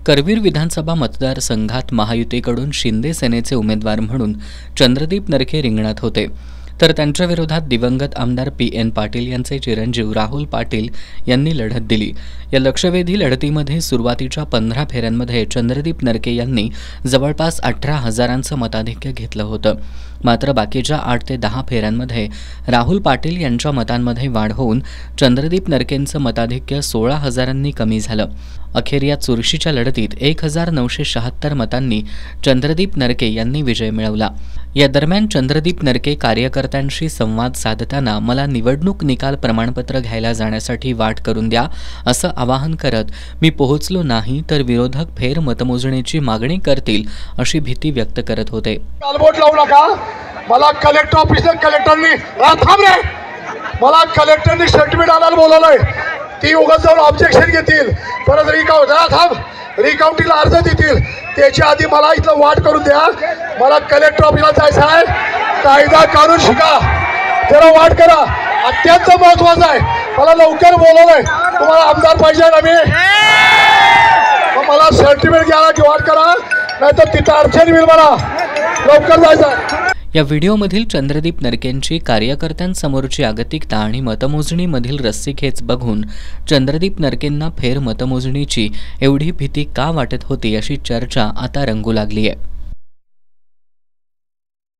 करवीर विधानसभा मतदारसंघात महायुतीकडून शिंदे सेनेचे उमेदवार म्हणून चंद्रदीप नरके रिंगणात होते, तर त्यांच्या विरोधात दिवंगत आमदार पी.एन. पाटील यांचे चिरंजीव राहुल पाटील यांनी लढत दिली। या लक्षवेधी लढतीमध्ये सुरुवातीच्या 15 फेऱ्यांमध्ये चंद्रदीप नरके यांनी जवळपास 18,000चं मताधिक्य घेतलं होतं। मात्र बाकीच्या 8 ते 10 फेऱ्यांमध्ये राहुल पाटील यांच्या मतांमध्ये वाढ होऊन चंद्रदीप नरकेंचं मताधिक्य 16,000ंनी कमी झालं। अखेर या चुरशीच्या लढतीत 1,976 मतांनी चंद्रदीप नरके यांनी विजय मिळवला। या दरम्यान चंद्रदीप नरके कार्यकर्त्यांशी संवाद साधताना मला निवडणूक निकाल प्रमाणपत्र घ्यायला जाण्यासाठी वाट करून द्या असं आवाहन करत मी पोहोचलो नाही तर विरोधक फेर मतमोजणीची मागणी करतील अशी भीती व्यक्त करत होते। कालबोट लावू नका, मला कलेक्टर ऑफिसर कलेक्टरनी मला कलेक्टरनी स्टेटमेंट आणायला बोलवलंय, ती उगाच जाऊन ऑब्जेक्शन घेतील, परत रिकाउंटिंगला अर्ज देतील, त्याच्या आधी मला इथलं वाट करून द्या। मला कलेक्टर ऑफिसला जायचं आहे, कायदा कानून शिका, जरा वाट करा, अत्यंत महत्वाचं आहे। मला लवकर बोलवलंय, तुम्हाला आमदार पाहिजे ना मी, मला सर्टिफिकेट घ्यायला की वाट करा, नाहीतर तिथं अडचण येईल, मला लवकर जायचं। या व्हिडिओमधील चंद्रदीप नरकेंची कार्यकर्त्यांसमोरची आगतिकता आणि मतमोजणीमधील रस्सीखेच बघून चंद्रदीप नरकेंना फेर मतमोजणीची एवढी भीती का वाटत होती अशी चर्चा आता रंगू लागली आहे।